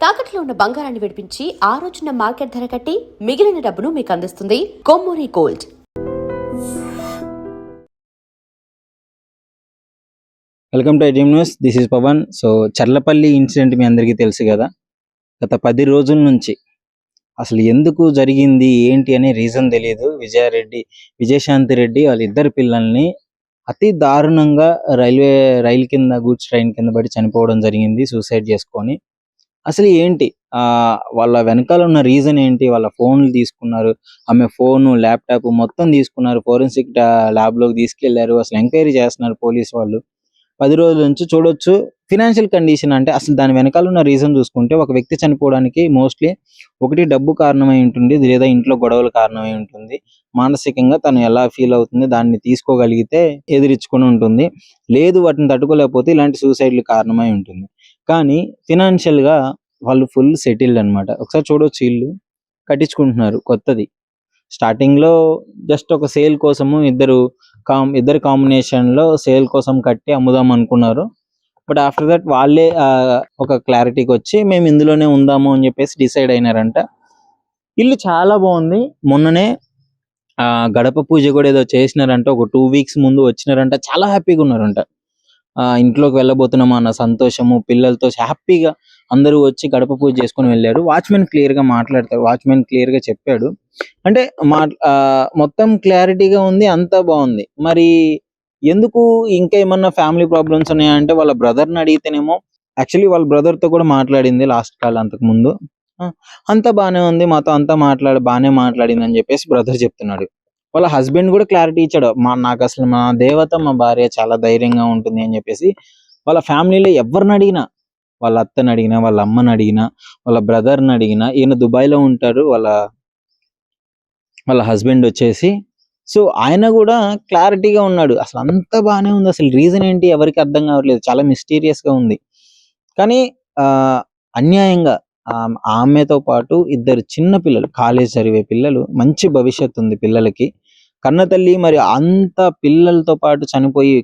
తాకట్లో ఉన్న బంగారాన్ని విడిపించి ఆ రోజున మార్కెట్ ధర కట్టి మిగిలిన డబ్బును మీకు అందిస్తుంది Kommuri gold. Welcome to dream news. This is Pavan. So Charlapalli incident మీ అందరికీ తెలుసు కదా. గత 10 రోజుల నుంచి అసలు ఎందుకు జరిగింది ఏంటి అనే రీజన్ తెలియదు. విజయశాంతి రెడ్డి వాళ్ళ ఇద్దరు పిల్లల్ని అతి దారుణంగా రైలు కింద గూడ్స్ ట్రైన్ కింద పడి చనిపోవడం జరిగింది, సూసైడ్ చేసుకొని. అసలు ఏంటి వాళ్ళ వెనకాల ఉన్న రీజన్ ఏంటి? వాళ్ళ ఫోన్లు తీసుకున్నారు, ఆమె ఫోను ల్యాప్టాప్ మొత్తం తీసుకున్నారు, ఫోరెన్సిక్ ల్యాబ్లోకి తీసుకెళ్లారు. అసలు ఎంక్వైరీ చేస్తున్నారు పోలీసు వాళ్ళు. 10 రోజుల నుంచి చూడొచ్చు. ఫినాన్షియల్ కండిషన్ అంటే అసలు దాని వెనకాల ఉన్న రీజన్ చూసుకుంటే, ఒక వ్యక్తి చనిపోవడానికి మోస్ట్లీ ఒకటి డబ్బు కారణమై ఉంటుంది, లేదా ఇంట్లో గొడవలు కారణమై ఉంటుంది. మానసికంగా తను ఎలా ఫీల్ అవుతుంది దాన్ని తీసుకోగలిగితే ఎదిరించుకొని ఉంటుంది, లేదు వాటిని తట్టుకోలేకపోతే ఇలాంటి సూసైడ్లు కారణమై ఉంటుంది. కానీ ఫినాన్షియల్గా వాళ్ళు ఫుల్ సెటిల్డ్ అనమాట. ఒకసారి చూడొచ్చు, ఇల్లు కట్టించుకుంటున్నారు కొత్తది. స్టార్టింగ్లో జస్ట్ ఒక సేల్ కోసము ఇద్దరు కాంబినేషన్లో సేల్ కోసం కట్టి అమ్ముదాం అనుకున్నారు. బట్ ఆఫ్టర్ దట్ వాళ్ళే ఒక క్లారిటీకి వచ్చి మేము ఇందులోనే ఉందాము అని చెప్పేసి డిసైడ్ అయినారంట. ఇల్లు చాలా బాగుంది. మొన్ననే గడప పూజ కూడా ఏదో చేసినారంట, ఒక 2 వీక్స్ ముందు వచ్చినారంట. చాలా హ్యాపీగా ఉన్నారంట. ఇంట్లోకి వెళ్ళబోతున్నాము అన్న సంతోషము, పిల్లలతో హ్యాపీగా అందరూ వచ్చి గడప పూజ చేసుకుని వెళ్ళారు. వాచ్మెన్ క్లియర్గా చెప్పాడు. అంటే మొత్తం క్లారిటీగా ఉంది, అంతా బాగుంది. మరి ఎందుకు ఇంకా ఏమన్నా ఫ్యామిలీ ప్రాబ్లమ్స్ ఉన్నాయంటే, వాళ్ళ బ్రదర్ని అడిగితేనేమో, యాక్చువల్లీ వాళ్ళ బ్రదర్తో కూడా మాట్లాడింది లాస్ట్ కాల్ అంతకు ముందు. అంతా బాగానే ఉంది, మాతో అంతా బాగానే మాట్లాడింది అని చెప్పేసి బ్రదర్ చెప్తున్నాడు. వాళ్ళ హస్బెండ్ కూడా క్లారిటీ ఇచ్చాడు, నాకు అసలు మా దేవత మా భార్య చాలా ధైర్యంగా ఉంటుంది అని చెప్పేసి. వాళ్ళ ఫ్యామిలీలో ఎవరిని అడిగినా, వాళ్ళ అత్తని అడిగినా, వాళ్ళ అమ్మని అడిగినా, వాళ్ళ బ్రదర్ని అడిగినా, ఈయన దుబాయ్లో ఉంటారు వాళ్ళ హస్బెండ్ వచ్చేసి. సో ఆయన కూడా క్లారిటీగా ఉన్నాడు, అసలు అంతా బాగానే ఉంది, అసలు రీజన్ ఏంటి ఎవరికి అర్థం కావట్లేదు, చాలా మిస్టీరియస్గా ఉంది. కానీ అన్యాయంగా ఆమెతో పాటు 2 చిన్న పిల్లలు, కాలేజ్ చదివే పిల్లలు, మంచి భవిష్యత్తు ఉంది పిల్లలకి. కన్న తల్లి మరి అంత పిల్లలతో పాటు చనిపోయి,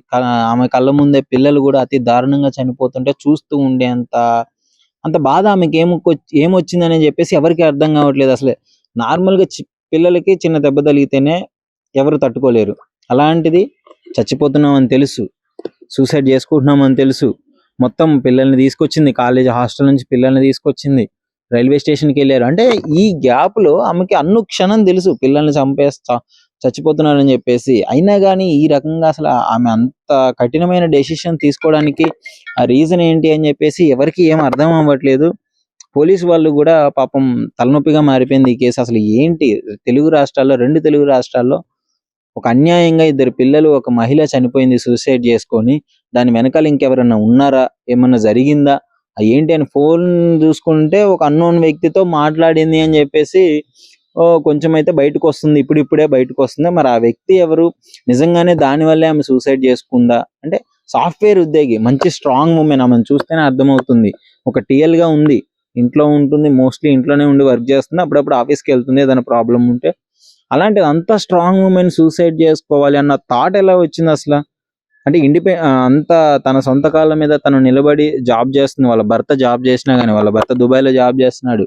ఆమె కళ్ళ ముందే పిల్లలు కూడా అతి దారుణంగా చనిపోతుంటే చూస్తూ ఉండే అంత బాధ ఆమెకి ఏమొచ్చిందని చెప్పేసి ఎవరికి అర్థం కావట్లేదు. అసలు నార్మల్గా పిల్లలకి చిన్న దెబ్బ తగిలితేనే ఎవరు తట్టుకోలేరు, అలాంటిది చచ్చిపోతున్నామని తెలుసు, సూసైడ్ చేసుకుంటున్నామని తెలుసు, మొత్తం పిల్లల్ని తీసుకొచ్చింది, కాలేజ్ హాస్టల్ నుంచి పిల్లల్ని తీసుకొచ్చింది, రైల్వే స్టేషన్కి వెళ్ళారు. అంటే ఈ గ్యాప్లో ఆమెకి క్షణం తెలుసు పిల్లల్ని చచ్చిపోతున్నారని చెప్పేసి. అయినా కానీ ఈ రకంగా అసలు ఆమె అంత కఠినమైన డెసిషన్ తీసుకోవడానికి ఆ రీజన్ ఏంటి అని చెప్పేసి ఎవరికి ఏం అర్థం అవ్వట్లేదు. పోలీసు వాళ్ళు కూడా పాపం తలనొప్పిగా మారిపోయింది ఈ కేసు. అసలు ఏంటి, 2 తెలుగు రాష్ట్రాల్లో ఒక అన్యాయంగా 2 పిల్లలు, ఒక మహిళ చనిపోయింది సూసైడ్ చేసుకొని. దాని వెనకాల ఇంకెవరన్నా ఉన్నారా, ఏమన్నా జరిగిందా, ఏంటి అని ఫోన్ చూసుకుంటే ఒక అన్నోన్ వ్యక్తితో మాట్లాడింది అని చెప్పేసి కొంచెం అయితే బయటకు వస్తుంది, ఇప్పుడిప్పుడే బయటకు వస్తుంది. మరి ఆ వ్యక్తి ఎవరు, నిజంగానే దానివల్లే ఆమె సూసైడ్ చేసుకుందా అంటే, సాఫ్ట్వేర్ ఉద్యోగి, మంచి స్ట్రాంగ్ ఉమెన్, ఆమెను చూస్తేనే అర్థమవుతుంది. ఒక టీఎల్గా ఉంది, ఇంట్లో ఉంటుంది, మోస్ట్లీ ఇంట్లోనే ఉండి వర్క్ చేస్తుంది, అప్పుడప్పుడు ఆఫీస్కి వెళ్తుంది ఏదైనా ప్రాబ్లం ఉంటే. అలాంటిది అంత స్ట్రాంగ్ ఉమెన్ సూసైడ్ చేసుకోవాలి అన్న థాట్ ఎలా వచ్చింది అసలు? అంటే అంత తన సొంత కాళ్ళ మీద తను నిలబడి జాబ్ చేస్తుంది. వాళ్ళ భర్త జాబ్ చేసినా కానీ, వాళ్ళ భర్త దుబాయ్లో జాబ్ చేస్తున్నాడు.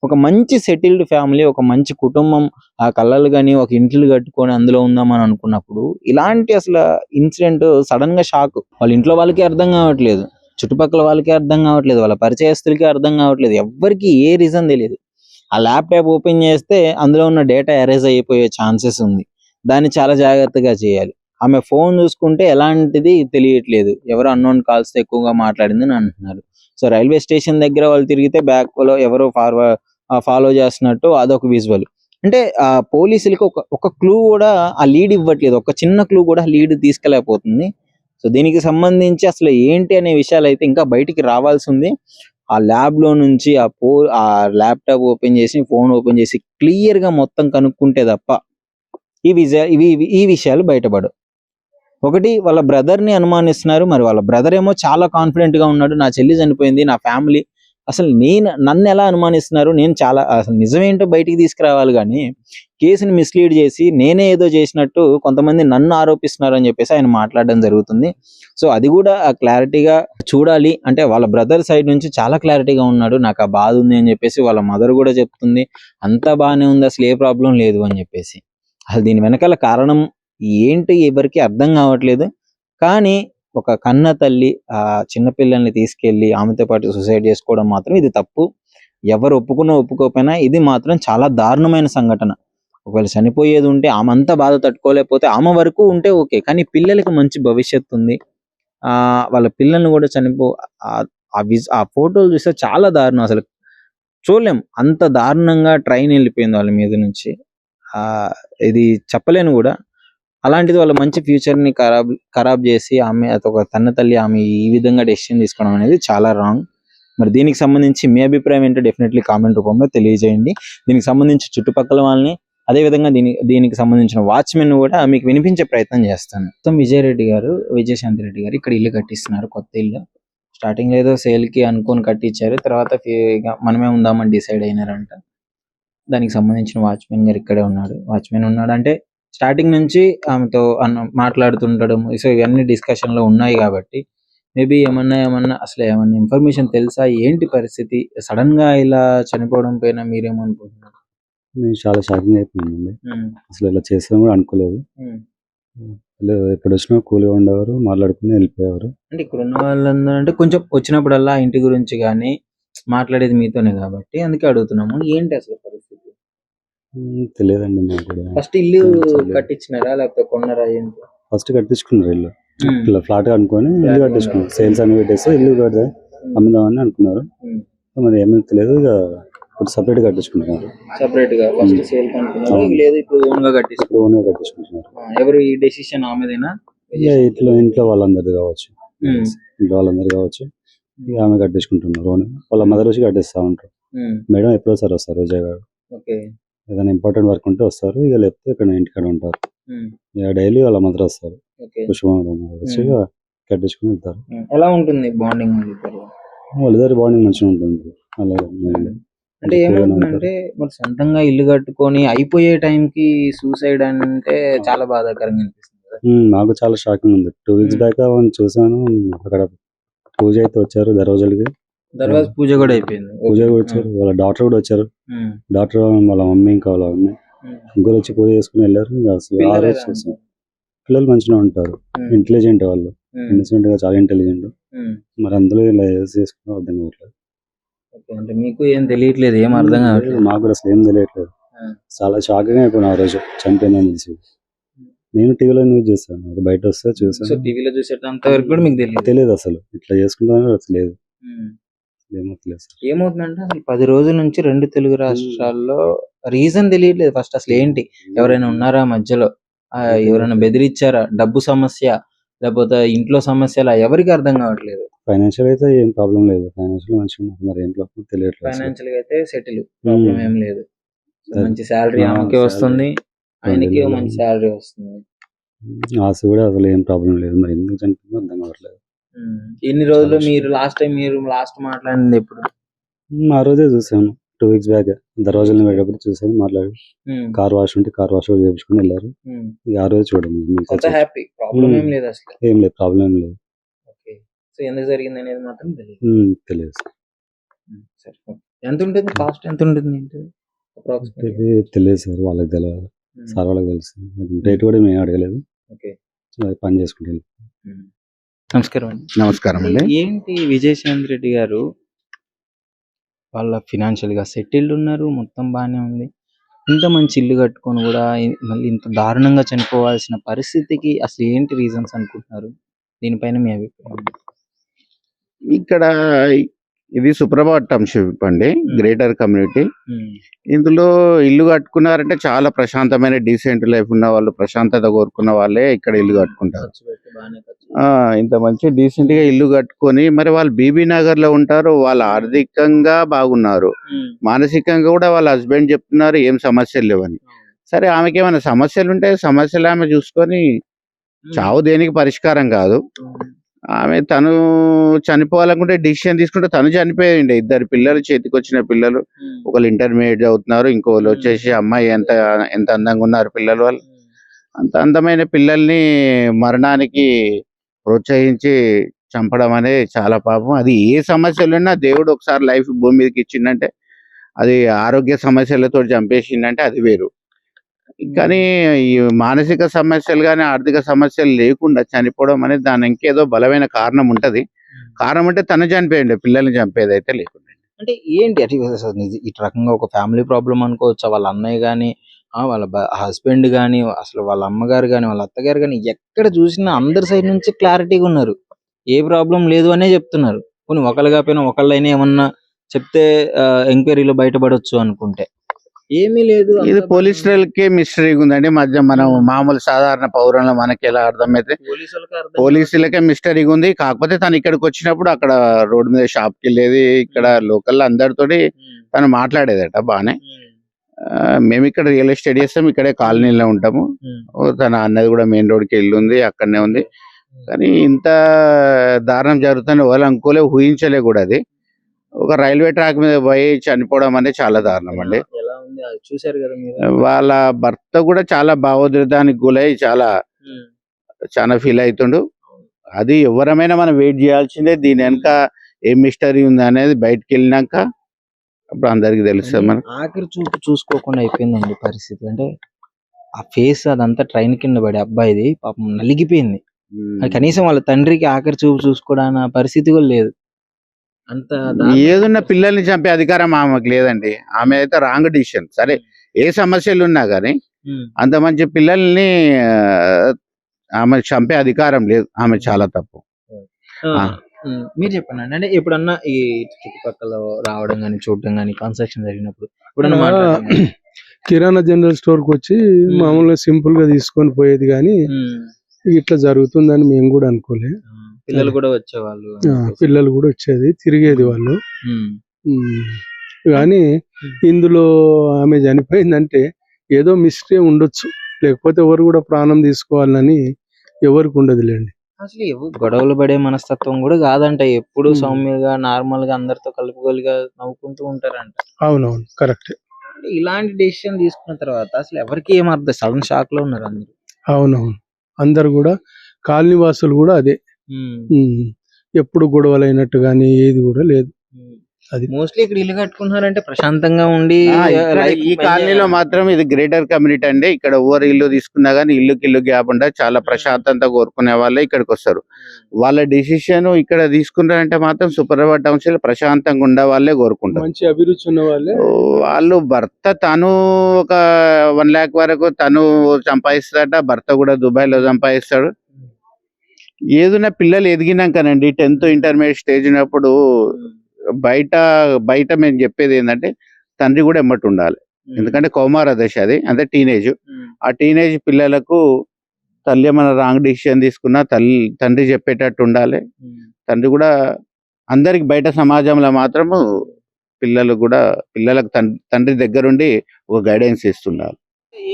ఒక మంచి సెటిల్డ్ ఫ్యామిలీ, ఒక మంచి కుటుంబం, ఆ కళ్ళలు కానీ ఒక ఇంట్లో కట్టుకొని అందులో ఉందామని అనుకున్నప్పుడు ఇలాంటి అసలు ఇన్సిడెంట్ సడన్ గా షాక్. వాళ్ళ ఇంట్లో వాళ్ళకి అర్థం కావట్లేదు, చుట్టుపక్కల వాళ్ళకి అర్థం కావట్లేదు, వాళ్ళ పరిచయస్తులకి అర్థం కావట్లేదు, ఎవ్వరికి ఏ రీజన్ తెలియదు. ఆ ల్యాప్టాప్ ఓపెన్ చేస్తే అందులో ఉన్న డేటా ఎరేజ్ అయిపోయే ఛాన్సెస్ ఉంది, దాన్ని చాలా జాగ్రత్తగా చేయాలి. ఆమె ఫోన్ చూసుకుంటే ఎలాంటిది తెలియట్లేదు, ఎవరో అన్నోన్ కాల్స్ ఎక్కువగా మాట్లాడిందని అంటున్నారు. సో రైల్వే స్టేషన్ దగ్గర వాళ్ళు తిరిగితే బ్యాక్ లో ఎవరో ఫాలో చేస్తున్నట్టు అదొక విజువల్. అంటే పోలీసులకి ఒక క్లూ కూడా ఆ లీడ్ ఇవ్వట్లేదు, ఒక చిన్న క్లూ కూడా లీడ్ తీసుకెళ్ళకపోతుంది. సో దీనికి సంబంధించి అసలు ఏంటి అనే విషయాలు అయితే ఇంకా బయటికి రావాల్సి ఉంది. ఆ ల్యాబ్ లో నుంచి ఆ ల్యాప్టాప్ ఓపెన్ చేసి, ఫోన్ ఓపెన్ చేసి క్లియర్ గా మొత్తం కనుక్కుంటే తప్ప ఈ విషయాలు బయటపడవు. ఒకటి, వాళ్ళ బ్రదర్ ని అనుమానిస్తున్నారు. మరి వాళ్ళ బ్రదర్ ఏమో చాలా కాన్ఫిడెంట్ గా ఉన్నాడు, నా చెల్లి చనిపోయింది, నా ఫ్యామిలీ అసలు నన్ను ఎలా అనుమానిస్తున్నారు, నేను చాలా అసలు నిజమేంటో బయటికి తీసుకురావాలి కానీ కేసుని మిస్లీడ్ చేసి నేనే ఏదో చేసినట్టు కొంతమంది నన్ను ఆరోపిస్తున్నారు అని చెప్పేసి ఆయన మాట్లాడడం జరుగుతుంది. సో అది కూడా క్లారిటీగా చూడాలి. అంటే వాళ్ళ బ్రదర్ సైడ్ నుంచి చాలా క్లారిటీగా ఉన్నాడు, నాకు ఆ బాధ ఉంది అని చెప్పేసి వాళ్ళ మదర్ కూడా చెప్తుంది. అంతా బాగానే ఉంది, అసలు ఏ ప్రాబ్లం లేదు అని చెప్పేసి. అసలు దీని వెనకాల కారణం ఏంటి ఎవరికి అర్థం కావట్లేదు. కానీ ఒక కన్న తల్లి ఆ చిన్నపిల్లల్ని తీసుకెళ్ళి ఆమెతో పాటు సూసైడ్ చేసుకోవడం మాత్రం ఇది తప్పు. ఎవరు ఒప్పుకున్నా ఒప్పుకోకపోయినా ఇది మాత్రం చాలా దారుణమైన సంఘటన. ఒకవేళ చనిపోయేది ఉంటే ఆమె అంతా బాధ తట్టుకోలేకపోతే ఆమె వరకు ఉంటే ఓకే, కానీ పిల్లలకి మంచి భవిష్యత్తు ఉంది. వాళ్ళ పిల్లల్ని కూడా ఆ ఫోటోలు చూస్తే చాలా దారుణం. అసలు చూడలేం, అంత దారుణంగా ట్రైన్ వెళ్ళిపోయింది వాళ్ళ మీద నుంచి. ఇది చెప్పలేను కూడా. అలాంటిది వాళ్ళ మంచి ఫ్యూచర్ ని ఖరాబ్ చేసి ఆమె ఒక తన్న తల్లి ఆమె ఈ విధంగా డెసిషన్ తీసుకోవడం అనేది చాలా రాంగ్. మరి దీనికి సంబంధించి మీ అభిప్రాయం ఏంటో డెఫినెట్లీ కామెంట్ రూపంలో తెలియజేయండి. దీనికి సంబంధించి చుట్టుపక్కల వాళ్ళని, అదేవిధంగా దీనికి సంబంధించిన వాచ్మెన్ కూడా మీకు వినిపించే ప్రయత్నం చేస్తాను. మొత్తం విజయశాంతి రెడ్డి గారు ఇక్కడ ఇల్లు కట్టిస్తున్నారు, కొత్త ఇల్లు. స్టార్టింగ్ లో ఏదో సేల్ కి అనుకొని కట్టించారు, తర్వాత మనమే ఉందామని డిసైడ్ అయినారంట. దానికి సంబంధించిన వాచ్మెన్ గారు ఇక్కడే ఉన్నాడు అంటే స్టార్టింగ్ నుంచి ఆమెతో మాట్లాడుతుండడం, సో ఇవన్నీ డిస్కషన్ లో ఉన్నాయి కాబట్టి మేబీ ఏమన్నా అసలు ఏమన్నా ఇన్ఫర్మేషన్ తెలుసా, ఏంటి పరిస్థితి, సడన్ గా ఇలా చనిపోవడం పైన మీరేమనుకుంటున్నారు? నేను చాలా షాకింగ్ అయిపోయిందండి. అసలు ఇలా చేస్తాను కూడా అనుకోలేదు. ఎప్పుడు వచ్చినా కూల్గా ఉండేవారు, మాట్లాడుకుని వెళ్ళిపోయేవారు. అంటే ఇక్కడ ఉన్న వాళ్ళందరూ అంటే కొంచెం వచ్చినప్పుడల్లా ఇంటి గురించి కానీ మాట్లాడేది మీతోనే కాబట్టి అందుకే అడుగుతున్నాము, ఏంటి అసలు పరిస్థితి? తెలియదండి నాకు కూడా. ఫస్ట్ ఇల్లు కట్టించినారా లేకపోతే కొన్నారా ఏంటి? ఫస్ట్ కట్టించుకున్నారు ఇల్లు, ఇట్లా ఫ్లాట్ అనుకొని ఇల్లు కట్టించుకున్నారు. సేల్స్ అని పెట్టేస్తే ఇల్లు కడితే అమ్ముదామని అనుకున్నారు. మరి ఏమీ తెలియదు, ఇక ఇప్పుడు సపరేట్ కట్టించుకుంటున్నారు. సెపరేట్ గా ఫస్ట్ సేల్ కనుక్కున్నారు, లేదు ఇప్పుడు ఓన్ గా కట్టించుకుంటున్నారు. ఎవరు ఈ డెసిషన్ ఆమెదేనా? ఇంట్లో వాళ్ళందరిది కావచ్చు, ఇక ఆమె కట్టించుకుంటున్నారు. వాళ్ళ మదర్ వచ్చి కట్టిస్తా ఉంటారు. మేడం ఎప్పుడో సార్ వస్తారు, విజయ్ గారు ఏదైనా ఇంపార్టెంట్ వర్క్ ఉంటే వస్తారు, ఇక లేకపోతే ఇక్కడ ఇంటికాడ ఉంటారు. ఇక డైలీ వాళ్ళ మదర్ వస్తారు, పుష్ప మేడం వచ్చి కట్టించుకుని వెళ్తారు. ఎలా ఉంటుంది బాండింగ్? వాళ్ళిద్దరి బాండింగ్ మంచిగా ఉంటుంది. అంటే ఏమంటుందంటే మరి సొంతంగా ఇల్లు కట్టుకొని అయిపోయే టైంకి సూసైడ్ అంటే చాలా బాధాకరంగా అనిపిస్తుంది కదా. నాకు చాలా షాకింగ్ ఉంది. 2 weeks బ్యాక్ చూసాను, అక్కడ పూజ అయితే వచ్చారు, దర్వాజ పూజ కూడా అయిపోయింది. వచ్చారు, వాళ్ళ డాక్టర్ కూడా వచ్చారు. డాక్టర్ వాళ్ళ మమ్మీ ఇంకా వాళ్ళ మమ్మీ ముగ్గురు వచ్చి పూజ చేసుకుని వెళ్ళారు. అసలు ఆ రోజు చూసాను. పిల్లలు మంచిగా ఉంటారు, ఇంటెలిజెంట్, వాళ్ళు ఇన్నోసెంట్ గా చాలా ఇంటెలిజెంట్. మరి అందులో ఇలా చేసుకున్నా అర్థం కావట్లేదు. అంటే మీకు ఏం తెలియట్లేదు, ఏం అర్థం కావట్లేదు? మాకు కూడా అసలు ఏం తెలియట్లేదు. చాలా షాకింగ్ అయిపోయినా ఆ రోజు చనిపోయిందని తెలిసి. నేను టీవీలో న్యూస్ చూసాను, అది బయట వస్తే చూసాను. టీవీలో చూసేటంత వరకు కూడా మీకు తెలియదు అసలు ఇట్లా చేసుకుంటాను అసలు లేదు. ఏమవుతుందంటే అసలు 10 రోజుల నుంచి 2 తెలుగు రాష్ట్రాల్లో రీజన్ తెలియట్లేదు. ఫస్ట్ అసలు ఏంటి, ఎవరైనా ఉన్నారా మధ్యలో, ఎవరైనా బెదిరించారా, డబ్బు సమస్య లేకపోతే ఇంట్లో సమస్యలా, ఎవరికి అర్థం కావట్లేదు. ఫైనాన్షియల్ అయితే ఏం ప్రాబ్లం లేదు, ఫైనాన్షియల్ మంచిగా మరి ఏం ప్రాబ్లం తెలియట్లేదు. ఫైనాన్షియల్ గా అయితే సెటిల్, ప్రాబ్లం ఏం లేదు. మంచి శాలరీ ఆమెకి వస్తుంది, ఆయనకి మంచి శాలరీ వస్తుంది. ఆశ కూడా అసలు ఏం ప్రాబ్లం లేదు, మరి ఎందుకు చనిపోయిందో అర్థం కావట్లేదు. ఎన్ని రోజులు మీరు లాస్ట్ మాట్లాడింది ఎప్పుడు? ఆ రోజే చూసాను, 2 weeks బ్యాక్ దర్వాజాలను వెళ్ళేటప్పుడు చూసాను, మాట్లాడి కార్ వాష్ ఉంటే కార్ వాష్ కూడా చేయించుకుని వెళ్ళారు. ఇక ఆ రోజు చూడండి, హ్యాపీ, ప్రాబ్లం ఏం లేదు, అసలు ఏం లేదు, ప్రాబ్లం ఏం లేదు. సో ఎందుకు జరిగింది అనేది మాత్రం తెలియదు. ఎంత ఉంటుంది కాస్ట్, ఎంత ఉంటుంది తెలియదు సార్, వాళ్ళకి తెలియదు, సార్ వాళ్ళకి తెలుసు. రేట్ కూడా మేము అడగలేదు, పని చేసుకుంటే. నమస్కారం అండి. నమస్కారం అండి. ఏంటి విజయశాంతి రెడ్డి గారు వాళ్ళ ఫినాన్షియల్ గా సెటిల్డ్ ఉన్నారు, మొత్తం బాగానే ఉంది, ఇంత మంచి ఇల్లు కట్టుకొని కూడా మళ్ళీ ఇంత దారుణంగా చనిపోవాల్సిన పరిస్థితికి అసలు ఏంటి రీజన్స్ అనుకుంటున్నారు? దీనిపైన మీ అభిప్రాయం? ఇక్కడ ఇది సుప్రభాత్ టౌన్షిప్ అండి, గ్రేటర్ కమ్యూనిటీ. ఇందులో ఇల్లు కట్టుకున్నారంటే చాలా ప్రశాంతమైన డీసెంట్ లైఫ్ ఉన్న వాళ్ళు, ప్రశాంతత కోరుకున్న వాళ్ళే ఇక్కడ ఇల్లు కట్టుకుంటారు. ఇంత మంచి డీసెంట్ గా ఇల్లు కట్టుకొని మరి వాళ్ళు బీబీ నగర్ లో ఉంటారు, వాళ్ళు ఆర్థికంగా బాగున్నారు, మానసికంగా కూడా వాళ్ళ హస్బెండ్ చెప్తున్నారు ఏం సమస్యలు లేవని. సరే, ఆమెకి ఏమైనా సమస్యలు ఉంటే సమస్యలు ఆమె చూసుకొని, చావు దేనికి పరిష్కారం కాదు. ఆమె తను చనిపోవాలనుకుంటే డిసిషన్ తీసుకుంటే తను చనిపోయిండే. 2 పిల్లలు చేతికొచ్చిన పిల్లలు. ఒకళ్ళు ఇంటర్మీడియేట్ చదువుతున్నారు. ఇంకోళ్ళు వచ్చేసి అమ్మాయి ఎంత ఎంత అందంగా ఉన్నారు పిల్లలు వాళ్ళు. అంత అందమైన పిల్లల్ని మరణానికి ప్రోత్సహించి చంపడం అనేది చాలా పాపం. అది ఏ సమస్యలున్నా దేవుడు ఒకసారి లైఫ్ భూమి మీదకి ఇచ్చిండంటే అది ఆరోగ్య సమస్యలతో చంపేసిండంటే అది వేరు. కానీ ఈ మానసిక సమస్యలు గాని, ఆర్థిక సమస్యలు లేకుండా చనిపోవడం అనేది దాని ఇంకేదో బలమైన కారణం ఉంటది. కారణం అంటే తను చనిపోయిండు. పిల్లల్ని చంపేదైతే లేకుండా. అంటే ఏంటి అటు అసలు ఇటు రకంగా ఒక ఫ్యామిలీ ప్రాబ్లమ్ అనుకోవచ్చా? వాళ్ళ అన్నయ్య గాని, వాళ్ళ హస్బెండ్ గాని, అసలు వాళ్ళ అమ్మగారు గాని, వాళ్ళ అత్తగారు గాని ఎక్కడ చూసినా అందరి సైడ్ నుంచి క్లారిటీగా ఉన్నారు. ఏ ప్రాబ్లం లేదు అనే చెప్తున్నారు. పోనీ ఒకళ్ళు కాకపోయినా ఒకళ్ళైనా ఏమన్నా చెప్తే ఎంక్వైరీలో బయటపడొచ్చు అనుకుంటే ఏమీ లేదు. ఇది పోలీసులకే మిస్టరీగా ఉందండి. మధ్య మనం మామూలు సాధారణ పౌరులు మనకి ఎలా అర్థమైతే పోలీసులకే మిస్టరీగా ఉంది. కాకపోతే తను ఇక్కడికి వచ్చినప్పుడు అక్కడ రోడ్డు మీద షాప్కి వెళ్ళేది, ఇక్కడ లోకల్ అందరితోటి తను మాట్లాడేదట బానే. మేము ఇక్కడ రియల్ ఎస్టేట్ చేస్తాం, ఇక్కడే కాలనీలో ఉంటాము. తన అన్నది కూడా మెయిన్ రోడ్కి వెళ్ళి ఉంది, అక్కడనే ఉంది. కానీ ఇంత దారుణం జరుగుతుందని వాళ్ళు అనుకోలే, ఊహించలే కూడా. అది ఒక రైల్వే ట్రాక్ మీద పోయి చనిపోవడం అనేది చాలా దారుణం అండి. ఎలా ఉంది అది చూశారు కదా మీరు. వాళ్ళ భర్త కూడా చాలా భావోద్రేకానికి గురై చాలా ఫీల్ అవుతుండు. అది ఎవరమైనా మనం వెయిట్ చేయాల్సిందే. దీని వెనక ఏం మిస్టరీ ఉంది అనేది బయటకు వెళ్ళినాక అప్పుడు అందరికి తెలుస్తుంది మనకు. ఆఖరి చూపు చూసుకోకుండా అయిపోయిందండి పరిస్థితి. అంటే ఆ ఫేస్ అదంతా ట్రైన్ కింద పడి అబ్బాయిది పాపం నలిగిపోయింది. అది కనీసం వాళ్ళ తండ్రికి ఆఖరి చూపు చూసుకోవడానికి పరిస్థితి కూడా లేదు. అంత ఏదున్న పిల్లల్ని చంపే అధికారం ఆమెకు లేదండి. ఆమె అయితే రాంగ్ డిసిషన్. సరే ఏ సమస్యలు ఉన్నా కానీ అంత మంచి పిల్లల్ని ఆమె చంపే అధికారం లేదు. ఆమె చాలా తప్పు. మీరు చెప్పండి. అంటే ఎప్పుడన్నా ఈ చుట్టుపక్కల రావడం కానీ చూడడం కానీ కన్స్ట్రక్షన్ జరిగినప్పుడు ఎప్పుడన్నా కిరాణా జనరల్ స్టోర్ కి వచ్చి మామూలుగా సింపుల్ గా తీసుకొని పోయేది, కానీ ఇట్లా జరుగుతుందని మేము కూడా అనుకోలే. పిల్లలు కూడా వచ్చేవాళ్ళు, పిల్లలు కూడా వచ్చేది, తిరిగేది వాళ్ళు. కానీ ఇందులో ఆమె చనిపోయిందంటే ఏదో మిస్టరీ ఉండొచ్చు, లేకపోతే ఎవరు కూడా ప్రాణం తీసుకోవాలని ఎవరికి ఉండదులేండి. అసలు గొడవలు పడే మనస్తత్వం కూడా కాదంట. ఎప్పుడు సౌమ్యంగా నార్మల్ గా అందరితో కలుపుకోలుగా నవ్వుకుంటూ ఉంటారంట. అవునవును, కరెక్ట్. ఇలాంటి డెసిషన్ తీసుకున్న తర్వాత అసలు ఎవరికి ఏం అర్థం, సడన్ షాక్ లో ఉన్నారు అందరు. అవునవును, అందరు కూడా కాలనీ వాసులు కూడా అదే. ఎప్పుడు గొడవలు అయినట్టు గానీ ఏది కూడా లేదు. అది మోస్ట్లీ ఇక్కడ ఇల్లు కట్టుకున్నారంటే ప్రశాంతంగా ఉండి ఈ కాలనీలో మాత్రం ఇది గ్రేటర్ కమ్యూనిటీ అండి. ఇక్కడ ఎవరు ఇల్లు తీసుకున్నా గానీ ఇల్లు గ్యాప్ ఉంటే చాలా ప్రశాంతంగా కోరుకునే వాళ్ళే ఇక్కడికి వస్తారు. వాళ్ళ డిసిషన్ ఇక్కడ తీసుకున్నారంటే మాత్రం సుప్రభాత్ టౌన్షిప్ ప్రశాంతంగా ఉండే వాళ్ళే కోరుకుంటారు. మంచి అభిరుచి ఉన్న వాళ్ళే. వాళ్ళు భర్త తను ఒక 1 lakh వరకు తను సంపాదిస్తాడట, భర్త కూడా దుబాయ్ లో సంపాదిస్తాడు. ఏదైనా పిల్లలు ఎదిగినాకనండి 10th ఇంటర్మీడియట్ స్టేజ్ ఉన్నప్పుడు బయట మేము చెప్పేది ఏంటంటే తండ్రి కూడా ఎమ్మటి ఉండాలి. ఎందుకంటే కౌమార దశ అది, అంటే టీనేజ్. ఆ టీనేజ్ పిల్లలకు తల్లి ఏమైనా రాంగ్ డిసిషన్ తీసుకున్నా తండ్రి చెప్పేటట్టు ఉండాలి. తండ్రి కూడా అందరికి బయట సమాజంలో మాత్రము పిల్లలకు తండ్రి దగ్గరుండి ఒక గైడెన్స్ ఇస్తుండాలి.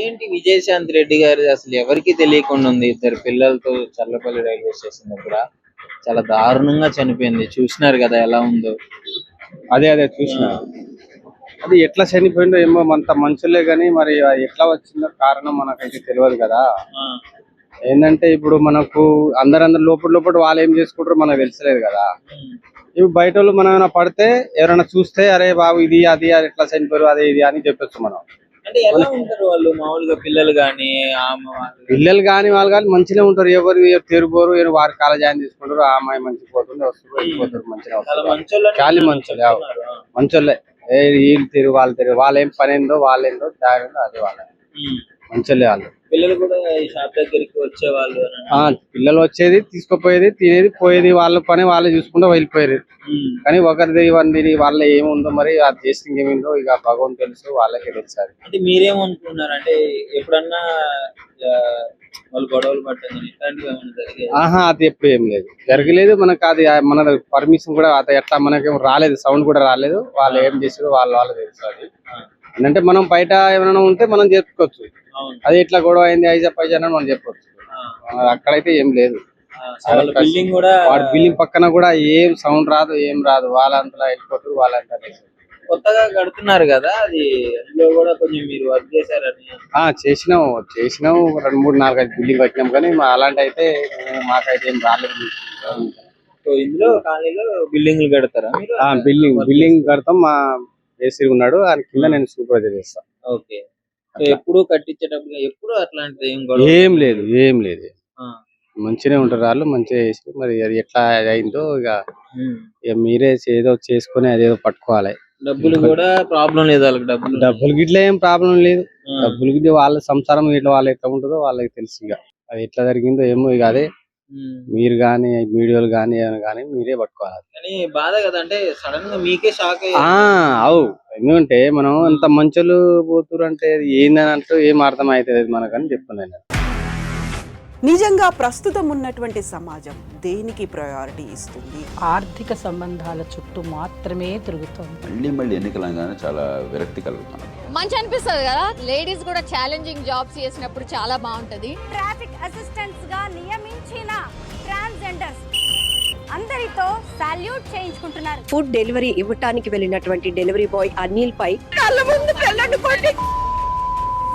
ఏంటి విజయశాంతి రెడ్డి గారు అసలు ఎవరికి తెలియకుండా ఉంది. 2 పిల్లలతో చల్లపల్లి రైల్వే స్టేషన్ దగ్గర చాలా దారుణంగా చనిపోయింది. చూసినారు కదా ఎలా ఉందో. అదే చూసిన. అది ఎట్లా చనిపోయిందో ఏమో, అంత మంచులే గానీ మరి ఎట్లా వచ్చిందో కారణం మనకైతే తెలియదు కదా. ఏంటంటే ఇప్పుడు మనకు అందరు లోపల వాళ్ళు ఏం చేసుకుంటారో మనకు తెలిసలేదు కదా. ఇప్పుడు బయట వాళ్ళు మనం ఏమైనా పడితే ఎవరైనా చూస్తే అరే బాబు ఇది అది ఎట్లా చనిపోయారు అదే ఇది అని చెప్పొచ్చు మనం. అంటే ఎలా ఉంటారు వాళ్ళు మామూలుగా పిల్లలు గాని వాళ్ళు కానీ మంచిగా ఉంటారు. ఎవరు తిరుగుపోరు, వారి కాల జాయిన్ తీసుకుంటారు. ఆ అమ్మాయి మంచిగా పోతుంది, వస్తారు, వెళ్ళిపోతారు. మంచిగా మంచోళ్ళే. వీళ్ళు తిరుగు వాళ్ళు ఏం పని ఏందో వాళ్ళేందో జాగ్రత్త అది వాళ్ళ మంచోళ్ళే వాళ్ళు. పిల్లలు కూడా ఈ షాప్ దగ్గరికి వచ్చేవాళ్ళు. పిల్లలు వచ్చేది, తీసుకుపోయేది, తినేది, పోయేది, వాళ్ళ పని వాళ్ళే చూసుకుంటూ వెళ్ళిపోయేది. కానీ ఒకరిది వండిది వాళ్ళ ఏముందో మరి అది చేసింది ఏమిందో ఇక భగవంతు తెలుసు, వాళ్ళకే తెలుసు. అంటే మీరేమనుకున్నారు అంటే ఎప్పుడన్నా వాళ్ళు గొడవలు పట్టడం ఇట్లాంటివి ఏమైనా జరిగాయి? అది ఎప్పుడు ఏం లేదు, జరగలేదు. మనకు అది మన పర్మిషన్ కూడా అది ఎట్లా మనకేం రాలేదు, సౌండ్ కూడా రాలేదు. వాళ్ళు ఏం చేసారు వాళ్ళు తెలుసు. అది ఏంటంటే మనం బయట ఏమైనా ఉంటే మనం చెప్పుకోవచ్చు. అది ఇట్లా గొడవ అయింది ఐజా పైజా అని మనం చెప్పొచ్చు. అక్కడైతే ఏం లేదు. బిల్డింగ్ కూడా వాడి బిల్డింగ్ పక్కన కూడా ఏం సౌండ్ రాదు, ఏం రాదు. వాళ్ళంతా వెళ్ళిపోతారు, వాళ్ళంతా కొత్తగా కడుతున్నారు కదా, అది అందులో కూడా కొంచెం మీరు వర్క్ చేశారని. చేసినాం 2, 3, 4, 5 బిల్డింగ్ కట్టినాం, కానీ అలాంటి అయితే మాకైతే ఏం రాలేదు. సో ఇందులో కాలనీలో బిల్డింగ్లు కడతారా మీరు? బిల్డింగ్ కడతాం. మా ఏసీ ఉన్నాడు, ఆయన కింద నేను సూపర్వైజర్ చేస్తాను. ఓకే. సో ఎప్పుడు కట్టించేటప్పుడు ఎప్పుడు అట్లాంటిది ఏం లేదు. మంచిగానే ఉంటారు వాళ్ళు, మంచిగా చేసి. మరి అది ఎట్లా అయిందో ఇక మీరే ఏదో చేసుకొని అదేదో పట్టుకోవాలి. డబ్బులు కూడా ప్రాబ్లం లేదు వాళ్ళకి. డబ్బులు గిట్లా ఏం ప్రాబ్లం లేదు. డబ్బులు గిట్ల వాళ్ళ సంసారం ఇట్లా వాళ్ళు ఎట్లా ఉంటుందో వాళ్ళకి తెలుసు. ఇక అది ఎట్లా జరిగిందో ఏమో, ఇక అదే మీరు గానీ వీడియోలు గానీ ఏమైనా కానీ మీరే పట్టుకోవాలి. కానీ బాధ కదా, అంటే సడన్ గా మీకే షాక్ అవు. ఎందుకంటే మనం అంత మంచులు పోతురు అంటే ఏందని అంటూ ఏం అర్థం అవుతుంది మనకని చెప్తున్నాను. నిజంగా ప్రస్తుతం ఉన్నటువంటి సమాజం దేనికి ప్రయారిటీ ఇస్తుంది? ఆర్థిక సంబంధాల చుట్టూ మాత్రమే తిరుగుతుంది. మళ్ళీ ఎన్నికలు అనగానే చాలా విరక్తి కలుగుతుంది. మంచి అనిపిస్తుంది కదా, లేడీస్ కూడా ఛాలెంజింగ్ జాబ్స్ చేసినప్పుడు చాలా బాగుంటది. ట్రాఫిక్ అసిస్టెంట్స్ గా నియమించిన ట్రాన్స్జెండర్స్ అందరితో సాల్యూట్ చేయించుకుంటున్నారు. ఫుడ్ డెలివరీ ఇవ్వటానికి వెళ్ళినటువంటి డెలివరీ బాయ్ అనిల్ పై కళ్ళ ముందు